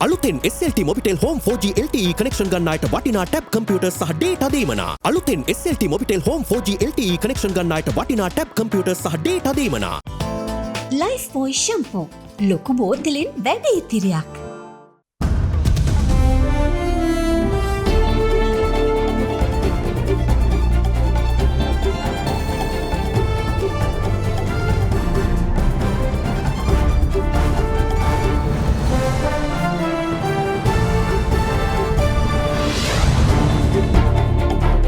අලුතෙන් SLT Mobitel Home 4G LTE connection ගන්නාට වටිනා tab computers සහ data දීමනා. අලුතෙන් SLT Mobitel Home 4G LTE connection ගන්නාට වටිනා tab computers සහ data දීමනා. Lifebuoy shampoo ලොකු බෝතලෙන් වැඩි ඉතිරියක්.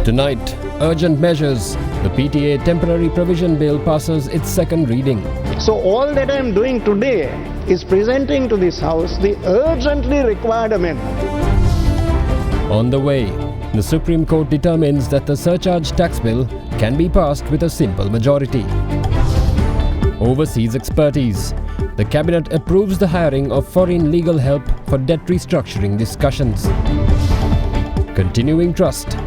Tonight, urgent measures. The PTA temporary provision bill passes its second reading. So all that I am doing today is presenting to this House the urgently required amendment. On the way, the Supreme Court determines that the surcharge tax bill can be passed with a simple majority. Overseas expertise. The Cabinet approves the hiring of foreign legal help for debt restructuring discussions. Continuing trust.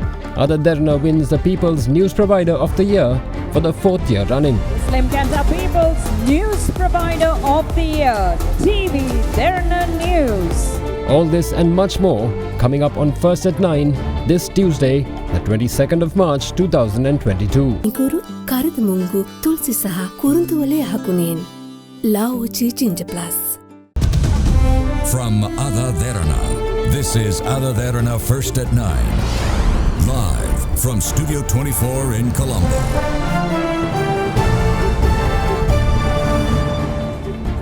AdaDerana wins the People's News Provider of the Year for the 4th year running. Slim Kanta People's News Provider of the Year, TV Derana News. All this and much more coming up on First at 9 this Tuesday, the 22nd of March 2022. Guru Karamungu Tulsi Saha Kuruntuale Hakunen Lauchi Ginger Plus. From AdaDerana, this is AdaDerana First at 9. Live from Studio 24 in Colombo.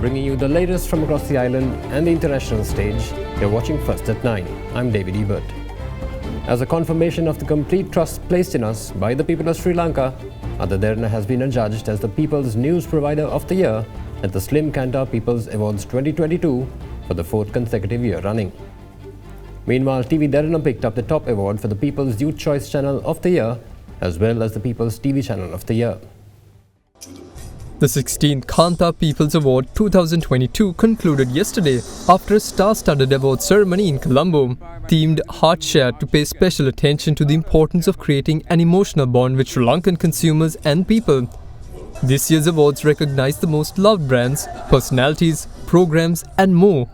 Bringing you the latest from across the island and the international stage, you're watching First at 9. I'm David Ebert. As a confirmation of the complete trust placed in us by the people of Sri Lanka, AdaDerana has been adjudged as the People's News Provider of the Year at the Slim Kanta People's Awards 2022 for the 4th consecutive year running. Meanwhile, TV Derana picked up the top award for the People's Youth Choice Channel of the Year, as well as the People's TV Channel of the Year. The 16th Kanta People's Award 2022 concluded yesterday after a star-studded award ceremony in Colombo, themed Heart Share to pay special attention to the importance of creating an emotional bond with Sri Lankan consumers and people. This year's awards recognize the most loved brands, personalities, programs and more,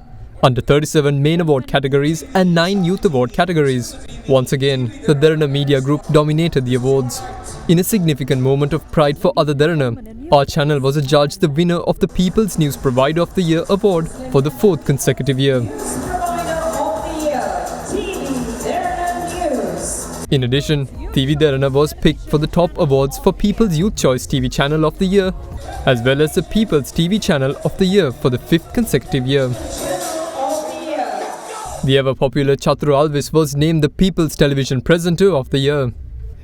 under 37 main award categories and 9 youth award categories. Once again, the Derana Media Group dominated the awards. In a significant moment of pride for AdaDerana, our channel was adjudged the winner of the People's News Provider of the Year award for the 4th consecutive year. In addition, TV Derana was picked for the top awards for People's Youth Choice TV Channel of the Year, as well as the People's TV Channel of the Year for the 5th consecutive year. The ever-popular Chatru Alvis was named the People's Television Presenter of the Year.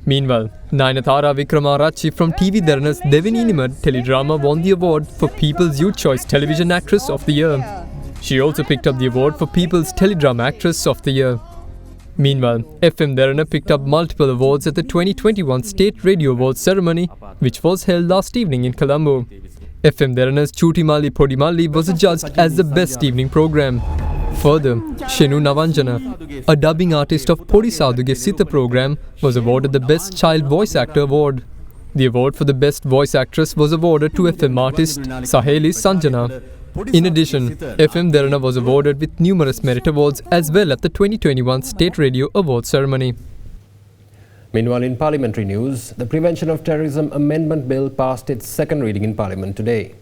Meanwhile, Nayanthara Wickramaratchi from TV Derana's Devini Nimad teledrama won the award for People's Youth Choice Television Actress of the Year. She also picked up the award for People's Teledrama Actress of the Year. Meanwhile, FM Derana picked up multiple awards at the 2021 State Radio Awards ceremony, which was held last evening in Colombo. FM Derana's Chuti Mali Podi Mali was adjudged as the best evening program. Further, Shenu Navanjana, a dubbing artist of Podi Sadhuge Sita program, was awarded the Best Child Voice Actor award. The award for the Best Voice Actress was awarded to FM artist Saheli Sanjana. In addition, FM Derana was awarded with numerous merit awards as well at the 2021 State Radio Awards ceremony. Meanwhile, in parliamentary news, the Prevention of Terrorism Amendment Bill passed its second reading in Parliament today.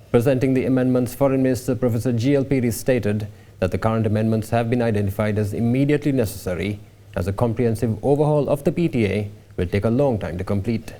Presenting the amendments, Foreign Minister Professor G.L. Piri stated that the current amendments have been identified as immediately necessary, as a comprehensive overhaul of the PTA will take a long time to complete.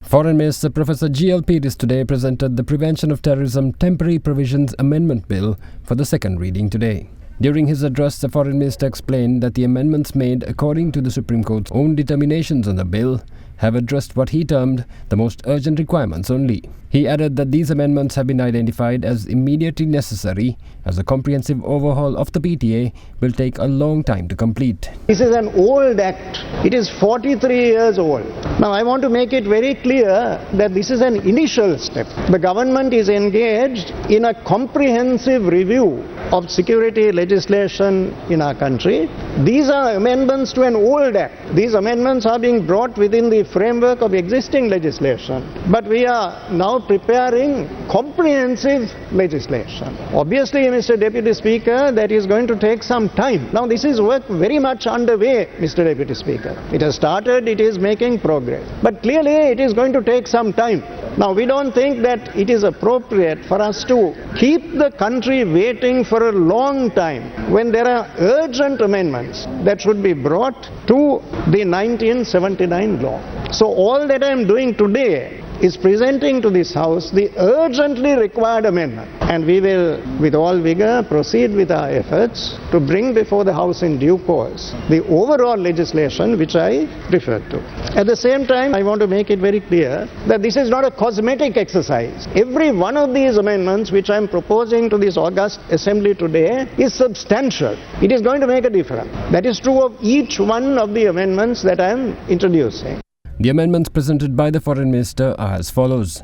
Foreign Minister Professor G.L. Piri today presented the Prevention of Terrorism Temporary Provisions Amendment Bill for the second reading today. During his address, the Foreign Minister explained that the amendments made according to the Supreme Court's own determinations on the bill have addressed what he termed the most urgent requirements only. He added that these amendments have been identified as immediately necessary, as a comprehensive overhaul of the PTA will take a long time to complete. This is an old act. It is 43 years old. Now I want to make it very clear that this is an initial step. The government is engaged in a comprehensive review of security legislation in our country. These are amendments to an old act. These amendments are being brought within the framework of existing legislation. But we are now preparing comprehensive legislation. Obviously, Mr. Deputy Speaker, that is going to take some time. Now, this is work very much underway, Mr. Deputy Speaker. It has started, it is making progress. But clearly, it is going to take some time. Now, we don't think that it is appropriate for us to keep the country waiting for a long time when there are urgent amendments that should be brought to the 1979 law. So all that I am doing today is presenting to this House the urgently required amendment, and we will with all vigour proceed with our efforts to bring before the House in due course the overall legislation which I referred to. At the same time, I want to make it very clear that this is not a cosmetic exercise. Every one of these amendments which I am proposing to this august assembly today is substantial. It is going to make a difference. That is true of each one of the amendments that I am introducing. The amendments presented by the Foreign Minister are as follows.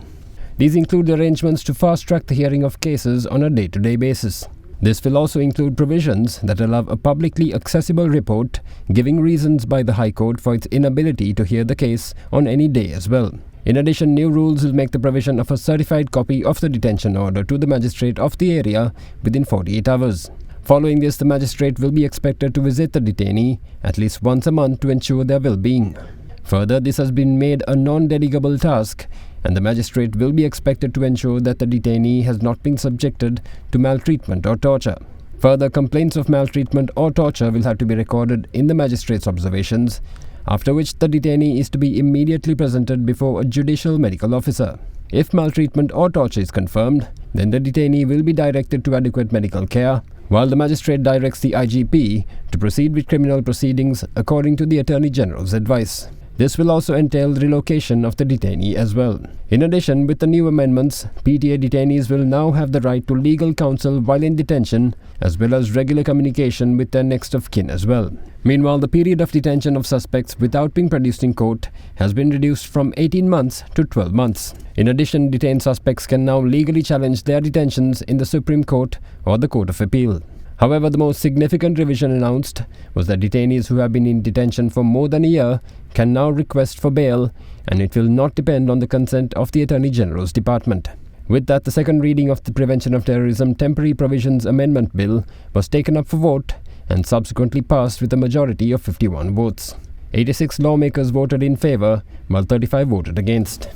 These include the arrangements to fast-track the hearing of cases on a day-to-day basis. This will also include provisions that allow a publicly accessible report giving reasons by the High Court for its inability to hear the case on any day as well. In addition, new rules will make the provision of a certified copy of the detention order to the magistrate of the area within 48 hours. Following this, the magistrate will be expected to visit the detainee at least once a month to ensure their well-being. Further, this has been made a non-delegable task, and the magistrate will be expected to ensure that the detainee has not been subjected to maltreatment or torture. Further, complaints of maltreatment or torture will have to be recorded in the magistrate's observations, after which the detainee is to be immediately presented before a judicial medical officer. If maltreatment or torture is confirmed, then the detainee will be directed to adequate medical care, while the magistrate directs the IGP to proceed with criminal proceedings according to the Attorney General's advice. This will also entail relocation of the detainee as well. In addition, with the new amendments, PTA detainees will now have the right to legal counsel while in detention, as well as regular communication with their next of kin as well. Meanwhile, the period of detention of suspects without being produced in court has been reduced from 18 months to 12 months. In addition, detained suspects can now legally challenge their detentions in the Supreme Court or the Court of Appeal. However, the most significant revision announced was that detainees who have been in detention for more than a year can now request for bail, and it will not depend on the consent of the Attorney General's Department. With that, the second reading of the Prevention of Terrorism Temporary Provisions Amendment Bill was taken up for vote and subsequently passed with a majority of 51 votes. 86 lawmakers voted in favour, while 35 voted against.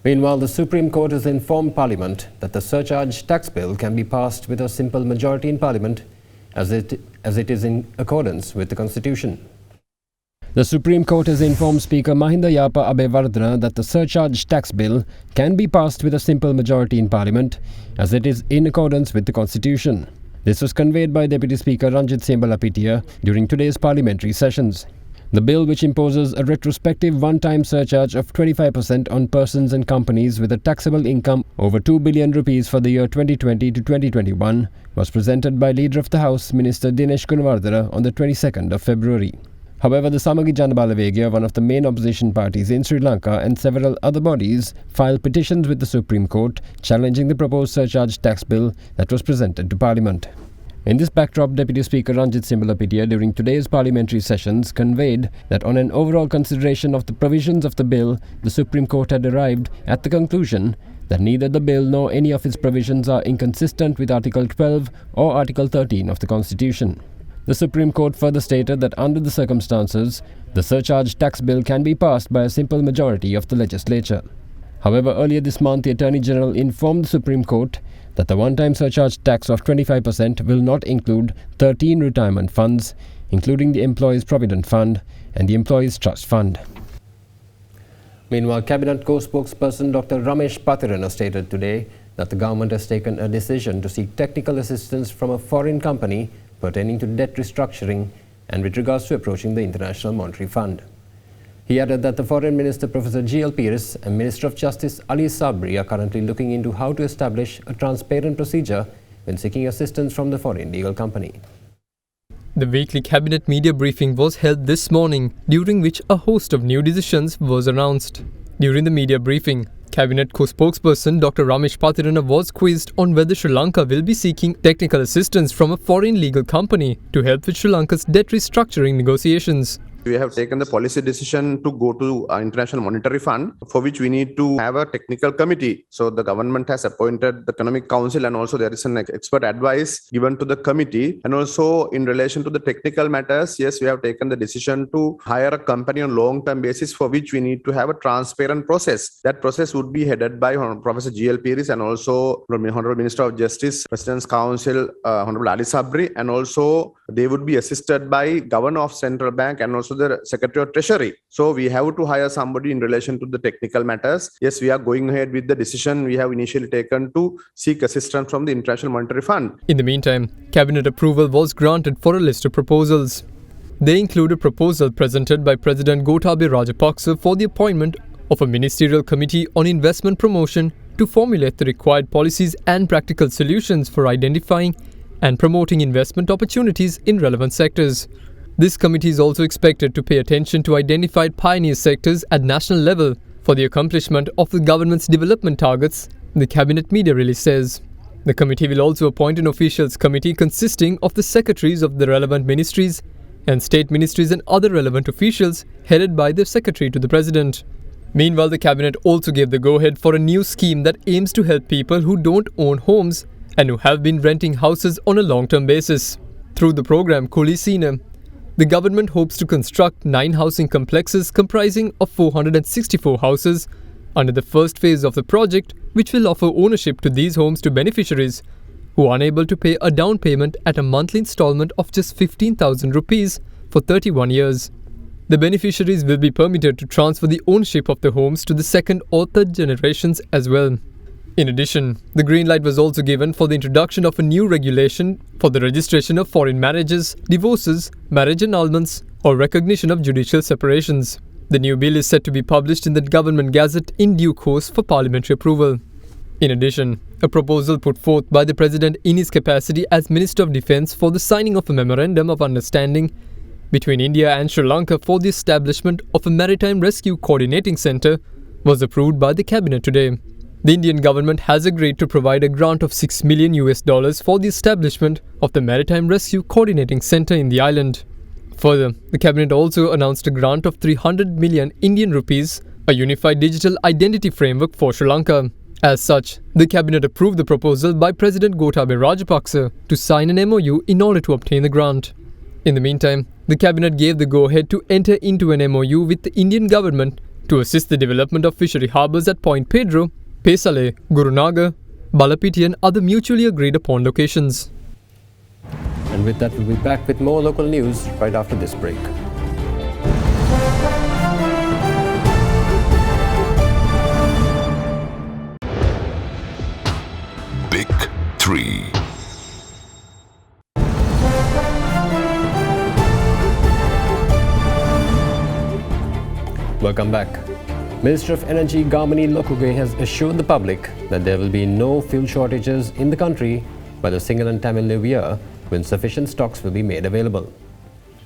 Meanwhile, the Supreme Court has informed Parliament that the surcharge tax bill can be passed with a simple majority in Parliament as it is in accordance with the Constitution. The Supreme Court has informed Speaker Mahinda Yapa Abeyewardena that the surcharge tax bill can be passed with a simple majority in Parliament as it is in accordance with the Constitution. This was conveyed by Deputy Speaker Ranjit Siyambalapitiya during today's parliamentary sessions. The bill, which imposes a retrospective one-time surcharge of 25% on persons and companies with a taxable income over 2 billion rupees for the year 2020 to 2021, was presented by Leader of the House, Minister Dinesh Gunawardena, on the 22nd of February. However, the Samagi Janabalawegya, one of the main opposition parties in Sri Lanka, and several other bodies filed petitions with the Supreme Court challenging the proposed surcharge tax bill that was presented to Parliament. In this backdrop, Deputy Speaker Ranjit Siyambalapitiya during today's parliamentary sessions conveyed that on an overall consideration of the provisions of the bill, the Supreme Court had arrived at the conclusion that neither the bill nor any of its provisions are inconsistent with Article 12 or Article 13 of the Constitution. The Supreme Court further stated that under the circumstances, the surcharge tax bill can be passed by a simple majority of the legislature. However, earlier this month, the Attorney General informed the Supreme Court that the one-time surcharge tax of 25% will not include 13 retirement funds, including the Employees' Provident Fund and the Employees' Trust Fund. Meanwhile, Cabinet co-spokesperson Dr. Ramesh Pathirana stated today that the government has taken a decision to seek technical assistance from a foreign company pertaining to debt restructuring and with regards to approaching the International Monetary Fund. He added that the Foreign Minister Professor G.L. Pires and Minister of Justice Ali Sabri are currently looking into how to establish a transparent procedure when seeking assistance from the foreign legal company. The weekly cabinet media briefing was held this morning, during which a host of new decisions was announced. During the media briefing, Cabinet co-spokesperson Dr. Ramesh Patirana was quizzed on whether Sri Lanka will be seeking technical assistance from a foreign legal company to help with Sri Lanka's debt restructuring negotiations. We have taken the policy decision to go to International Monetary Fund, for which we need to have a technical committee. So the government has appointed the Economic Council, and also there is an expert advice given to the committee. And also in relation to the technical matters, yes, we have taken the decision to hire a company on long-term basis, for which we need to have a transparent process. That process would be headed by Professor G.L. Piris and also Honorable Minister of Justice, President's Council, Honorable Ali Sabri, and also they would be assisted by Governor of Central Bank and also the Secretary of Treasury. So we have to hire somebody in relation to the technical matters. Yes, we are going ahead with the decision we have initially taken to seek assistance from the International Monetary Fund. In the meantime, cabinet approval was granted for a list of proposals. They include a proposal presented by President Gotabaya Rajapaksa for the appointment of a ministerial committee on investment promotion to formulate the required policies and practical solutions for identifying and promoting investment opportunities in relevant sectors. This committee is also expected to pay attention to identified pioneer sectors at national level for the accomplishment of the government's development targets, the cabinet media release says. The committee will also appoint an officials committee consisting of the secretaries of the relevant ministries and state ministries and other relevant officials headed by the secretary to the president. Meanwhile, the cabinet also gave the go-ahead for a new scheme that aims to help people who don't own homes and who have been renting houses on a long-term basis. Through the program Kulisina, the government hopes to construct 9 housing complexes comprising of 464 houses under the first phase of the project, which will offer ownership to these homes to beneficiaries who are unable to pay a down payment at a monthly installment of just 15,000 rupees for 31 years. The beneficiaries will be permitted to transfer the ownership of the homes to the second or third generations as well. In addition, the green light was also given for the introduction of a new regulation for the registration of foreign marriages, divorces, marriage annulments, or recognition of judicial separations. The new bill is set to be published in the Government Gazette in due course for parliamentary approval. In addition, a proposal put forth by the President in his capacity as Minister of Defence for the signing of a Memorandum of Understanding between India and Sri Lanka for the establishment of a Maritime Rescue Coordinating Centre was approved by the Cabinet today. The Indian government has agreed to provide a grant of $6 million for the establishment of the Maritime Rescue Coordinating Centre in the island. Further, the cabinet also announced a grant of 300 million Indian rupees, a unified digital identity framework for Sri Lanka. As such, the cabinet approved the proposal by President Gotabaya Rajapaksa to sign an MOU in order to obtain the grant. In the meantime, the cabinet gave the go-ahead to enter into an MOU with the Indian government to assist the development of fishery harbours at Point Pedro, Pesale, Gurunagar, Balapiti and other mutually agreed upon locations. And with that, we'll be back with more local news right after this break. Big 3. Welcome back. Minister of Energy Gamini Lokuge has assured the public that there will be no fuel shortages in the country by the Singalan Tamil New Year when sufficient stocks will be made available.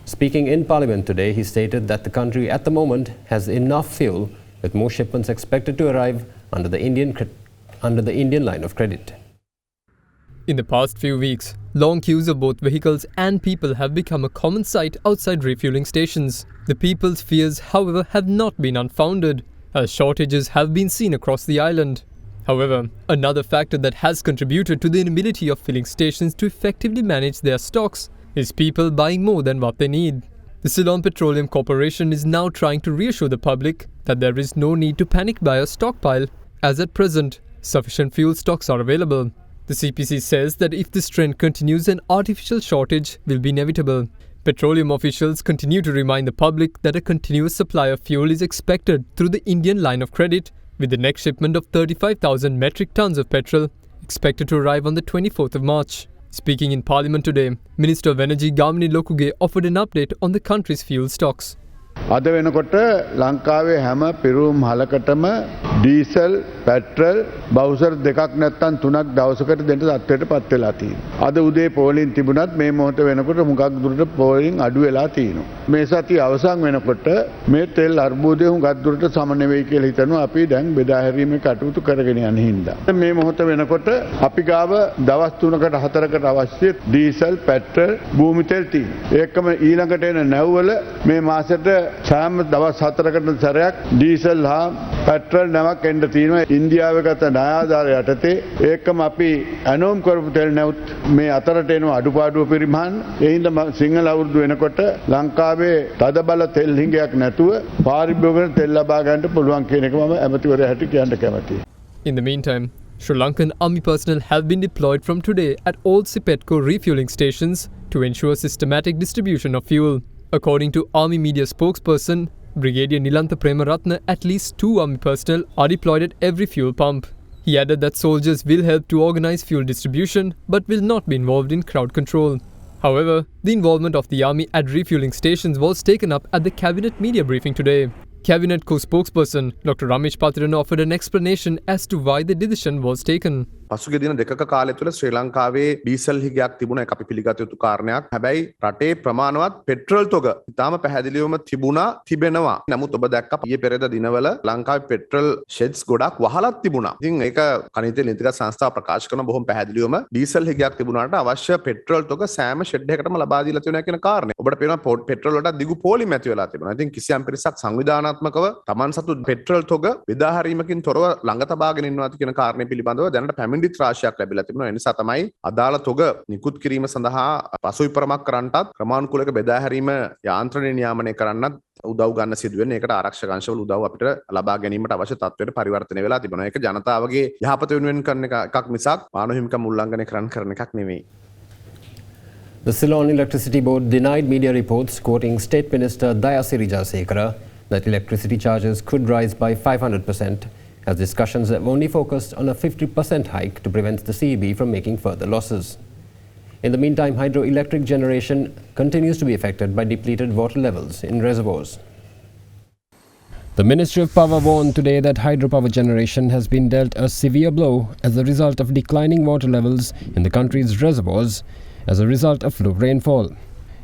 Speaking in Parliament today, he stated that the country at the moment has enough fuel, with more shipments expected to arrive under the Indian line of credit. In the past few weeks, long queues of both vehicles and people have become a common sight outside refueling stations. The people's fears, however, have not been unfounded, as shortages have been seen across the island. However, another factor that has contributed to the inability of filling stations to effectively manage their stocks is people buying more than what they need. The Ceylon Petroleum Corporation is now trying to reassure the public that there is no need to panic buy a stockpile, as at present, sufficient fuel stocks are available. The CPC says that if this trend continues, an artificial shortage will be inevitable. Petroleum officials continue to remind the public that a continuous supply of fuel is expected through the Indian line of credit, with the next shipment of 35,000 metric tons of petrol expected to arrive on the 24th of March. Speaking in Parliament today, Minister of Energy Gamini Lokuge offered an update on the country's fuel stocks. අද වෙනකොට ලංකාවේ හැම පිරුම් හලකටම diesel petrol bowser දෙකක් නැත්තම් තුනක් දවසකට දෙන්න තත්ත්වයට පත් වෙලා තියෙනවා. අද උදේ පෝලිං තිබුණත් මේ මොහොත වෙනකොට මුගක් දුරට පෝලිං අඩු වෙලා තියෙනවා. මේ සතිය අවසන් වෙනකොට මේ තෙල් අර්බුදය හුඟක් දුරට සමනය වෙයි කියලා හිතනවා අපි දැන් බෙදා හැරීමේ කටයුතු කරගෙන යන හින්දා. මේ මොහොත වෙනකොට අපි ගාව දවස් 3කට 4කට අවශ්‍ය ඩීසල් පෙට්‍රල් භූමි තෙල් තියෙනවා. ඒකම ඊළඟට එන නැව්වල මේ මාසෙට සෑම දවස් 4කට සැරයක් ඩීසල් හා පෙට්‍රල් නැවක් එන්න තියෙනවා. ඉන්දියාවේ ගත ණය ආධාර යටතේ ඒකම අපි ඇනෝම් කරපු තෙල් නැවුත් මේ අතරට එන අඩුපාඩුව පරිමාණ ඒ හින්දා සිංහල අවුරුදු වෙනකොට ලංකාවේ තදබල තෙල් හිඟයක් නැතුව පාරිභෝගික තෙල් ලබා ගන්න පුළුවන් කියන එක මම ඇමතිවරයා හැටියට කියන්න කැමතියි. In the meantime, Sri Lankan army personnel have been deployed from today at all Sipetco refueling stations to ensure systematic distribution of fuel. According to army media spokesperson Brigadier Nilantha Premaratna, at least 2 army personnel are deployed at every fuel pump. He added that soldiers will help to organize fuel distribution but will not be involved in crowd control. However, the involvement of the army at refueling stations was taken up at the cabinet media briefing today. Cabinet co-spokesperson Dr. Ramesh Patirana offered an explanation as to why the decision was taken. පසුගිය දින දෙකක කාලය තුළ ශ්‍රී ලංකාවේ diesel හිගයක් තිබුණ එක අපි පිළිගත යුතු කාරණයක්. හැබැයි රටේ ප්‍රමාණවත් පෙට්‍රල් තොග ඉතාම පැහැදිලිවම තිබුණා තිබෙනවා. නමුත් ඔබ දැක්ක ඊයේ පෙරේද දිනවල ලංකාවේ පෙට්‍රල් ෂෙඩ්ස් ගොඩක් වහලත් තිබුණා. ඉතින් ඒක කනිතේ නීතිගත සංස්ථාව ප්‍රකාශ කරන බොහොම පැහැදිලිවම ඩීසල් හිගයක් තිබුණාට අවශ්‍ය පෙට්‍රල් තොග සෑම ෂෙඩ් එකකටම ලබා දීලා තියෙනවා කියන කාරණය. ඔබට පේනවා පෙට්‍රල් වලට දිගු පෝලිම ඇති වෙලා තිබුණා. ඉතින් කිසියම් පිරිසක් සංවිධානාත්මකව Taman සතු පෙට්‍රල් තොග බෙදා හැරීමකින් තොරව ළඟ තබාගෙන ඉන්නවාද කියන කාරණය පිළිබඳව දැනට පැමිණිලි රාශියක් ලැබිලා තිබුණා. ඒ නිසා තමයි අදාළ තොග නිකුත් කිරීම සඳහා පසුවිපරමක් කරන්නටත් ක්‍රමානුකූලව බෙදා හැරීම යාන්ත්‍රණය නියාමනය කරන්නත් උදව් ගන්න සිදු වෙන්නේ. ඒකට ආරක්ෂක අංශවල උදව් අපිට ලබා ගැනීමට අවශ්‍ය තත්ත්වයට පරිවර්තනය වෙලා තිබුණා. ඒක ජනතාවගේ යහපත වෙනුවෙන් කරන එකක් මිසක් මානව හිමිකම් උල්ලංඝනය කරන එකක් නෙවෙයි. The Ceylon Electricity Board denied media reports quoting State Minister Dayasiri Jayasekara that electricity charges could rise by 500%, as discussions have only focused on a 50% hike to prevent the CEB from making further losses. In the meantime, hydroelectric generation continues to be affected by depleted water levels in reservoirs. The Ministry of Power warned today that hydropower generation has been dealt a severe blow as a result of declining water levels in the country's reservoirs as a result of low rainfall.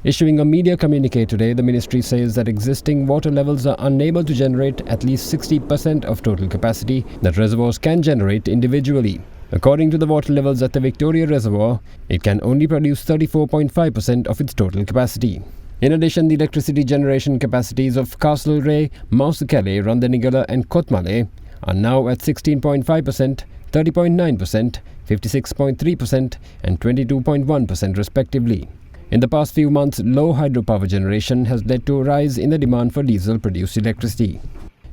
Issuing a media communique today, the ministry says that existing water levels are unable to generate at least 60% of total capacity that reservoirs can generate individually. According to the water levels at the Victoria Reservoir, it can only produce 34.5% of its total capacity. In addition, the electricity generation capacities of Castlereagh, Mousekele, Randanigala and Kotmale are now at 16.5%, 30.9%, 56.3% and 22.1% respectively. In the past few months, low hydropower generation has led to a rise in the demand for diesel-produced electricity.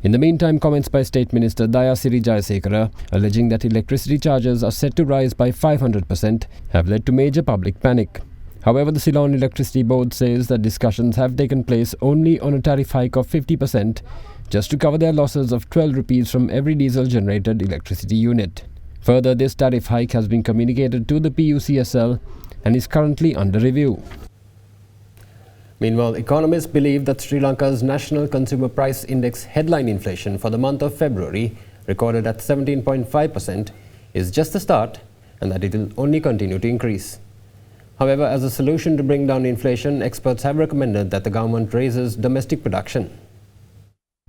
In the meantime, comments by State Minister Dayasiri Jayasekara, alleging that electricity charges are set to rise by 500%, have led to major public panic. However, the Ceylon Electricity Board says that discussions have taken place only on a tariff hike of 50%, just to cover their losses of 12 rupees from every diesel-generated electricity unit. Further, this tariff hike has been communicated to the PUCSL and is currently under review. Meanwhile, economists believe that Sri Lanka's National Consumer Price Index headline inflation for the month of February, recorded at 17.5%, is just the start and that it will only continue to increase. However, as a solution to bring down inflation, experts have recommended that the government raises domestic production.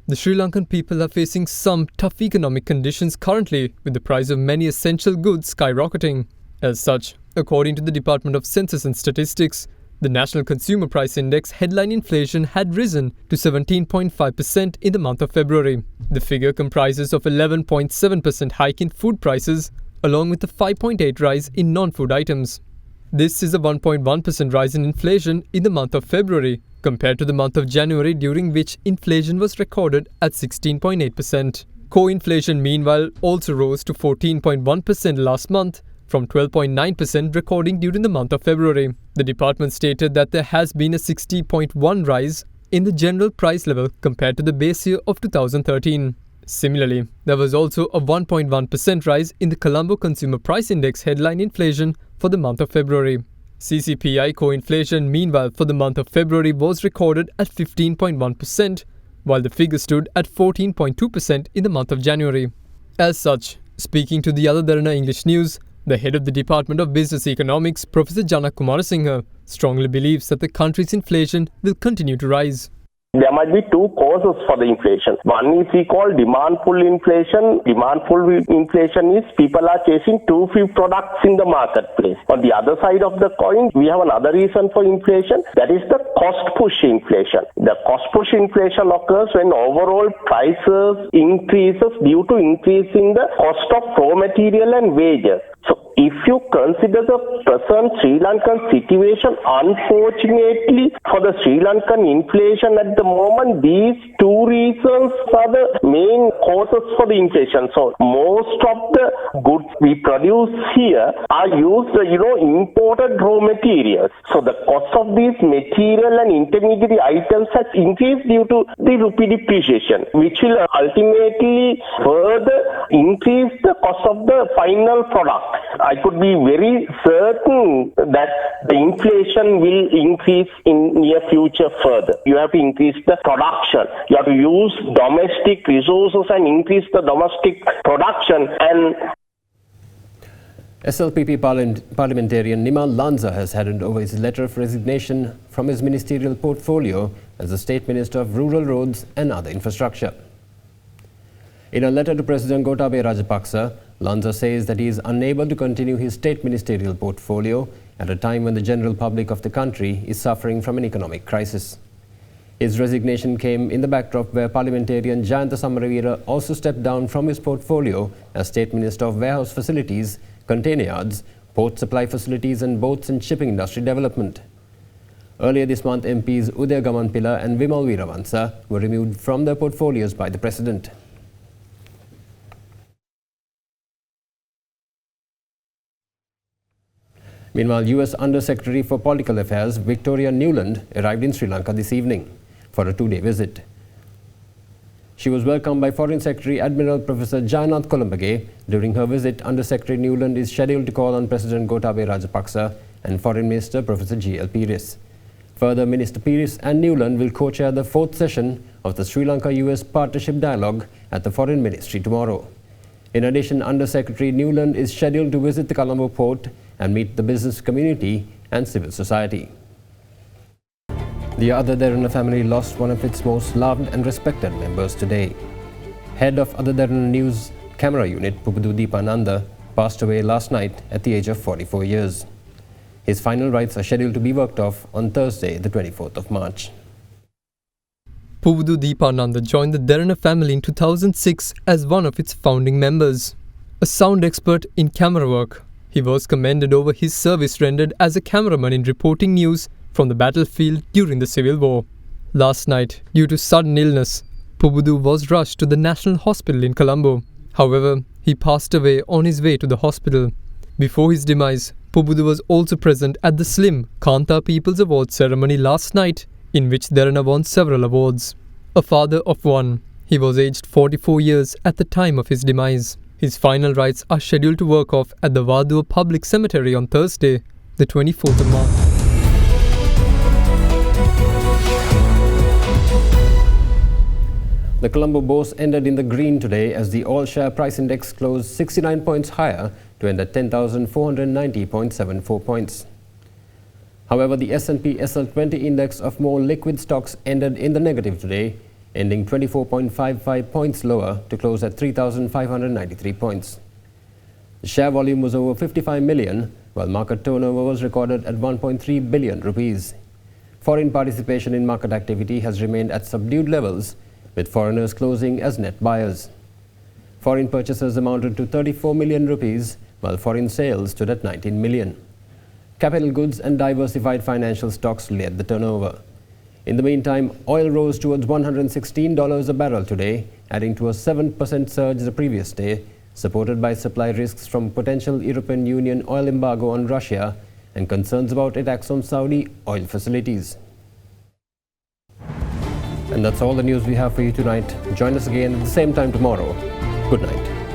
The Sri Lankan people are facing some tough economic conditions currently, with the price of many essential goods skyrocketing. As such, according to the Department of Census and Statistics, the National Consumer Price Index headline inflation had risen to 17.5% in the month of February. The figure comprises of 11.7% hike in food prices, along with a 5.8% rise in non-food items. This is a 1.1% rise in inflation in the month of February, compared to the month of January, during which inflation was recorded at 16.8%. Core inflation, meanwhile, also rose to 14.1% last month, from 12.9% recording during the month of February. The department stated that there has been a 60.1% rise in the general price level compared to the base year of 2013. Similarly, there was also a 1.1% rise in the Colombo Consumer Price Index headline inflation for the month of February. CCPI core inflation, meanwhile, for the month of February was recorded at 15.1%, while the figure stood at 14.2% in the month of January. As such, speaking to the AdaDerana English News, the head of the Department of Business Economics, Professor Janak Kumarasinghe, strongly believes that the country's inflation will continue to rise. There might be two causes for the inflation. One is we call demand pull inflation. Demand pull inflation is people are chasing too few products in the marketplace. On the other side of the coin, we have another reason for inflation. That is the cost push inflation. The cost push inflation occurs when overall prices increases due to increasing the cost of raw material and wages. So if you consider the present Sri Lankan situation, unfortunately for the Sri Lankan inflation at the moment, these two reasons are the main causes for the inflation. So most of the goods we produce here are used, imported raw materials. So the cost of these material and intermediary items has increased due to the rupee depreciation, which will ultimately further increase the cost of the final product. I could be very certain that the inflation will increase in near future further. You have to increase the production. You have to use domestic resources and increase the domestic production. And SLPP parliamentarian Nimal Lanza has handed over his letter of resignation from his ministerial portfolio as the State Minister of Rural Roads and Other Infrastructure. In a letter to President Gotabaya Rajapaksa, Lanza says that he is unable to continue his state ministerial portfolio at a time when the general public of the country is suffering from an economic crisis. His resignation came in the backdrop where parliamentarian Jayantha Samaravira also stepped down from his portfolio as State Minister of Warehouse Facilities, Container Yards, Port Supply Facilities and Boats and Shipping Industry Development. Earlier this month, MPs Udaya Gamanpilla and Vimal Weerawansa were removed from their portfolios by the President. Meanwhile, US Under-Secretary for Political Affairs Victoria Newland arrived in Sri Lanka this evening for a two-day visit. She was welcomed by Foreign Secretary Admiral Professor Jayanath Kolumbage. During her visit, Under-Secretary Newland is scheduled to call on President Gotabaya Rajapaksa and Foreign Minister Professor G.L. Pires. Further, Minister Pires and Newland will co-chair the fourth session of the Sri Lanka-US Partnership Dialogue at the Foreign Ministry tomorrow. In addition, Under-Secretary Newland is scheduled to visit the Colombo port and meet the business community and civil society. The AdaDerana family lost one of its most loved and respected members today. Head of AdaDerana News camera unit Pubudu Deepananda passed away last night at the age of 44 years. His final rites are scheduled to be worked off on Thursday, the 24th of March. Pubudu Deepananda joined the Derana family in 2006 as one of its founding members. A sound expert in camera work, he was commended over his service rendered as a cameraman in reporting news from the battlefield during the Civil War. Last night, due to sudden illness, Pubudu was rushed to the National Hospital in Colombo. However, he passed away on his way to the hospital. Before his demise, Pubudu was also present at the Slim Kanta People's Award ceremony last night, in which Derana won several awards. A father of one, he was aged 44 years at the time of his demise. His final rites are scheduled to work off at the Vadua Public Cemetery on Thursday, the 24th of March. The Colombo Bourse ended in the green today as the all-share price index closed 69 points higher to end at 10,490.74 points. However, the S&P SL20 index of more liquid stocks ended in the negative today, ending 24.55 points lower to close at 3,593 points. The share volume was over 55 million, while market turnover was recorded at 1.3 billion rupees. Foreign participation in market activity has remained at subdued levels, with foreigners closing as net buyers. Foreign purchases amounted to 34 million rupees, while foreign sales stood at 19 million. Capital goods and diversified financial stocks led the turnover. In the meantime, oil rose towards $116 a barrel today, adding to a 7% surge the previous day, supported by supply risks from potential European Union oil embargo on Russia and concerns about attacks on Saudi oil facilities. And that's all the news we have for you tonight. Join us again at the same time tomorrow. Good night.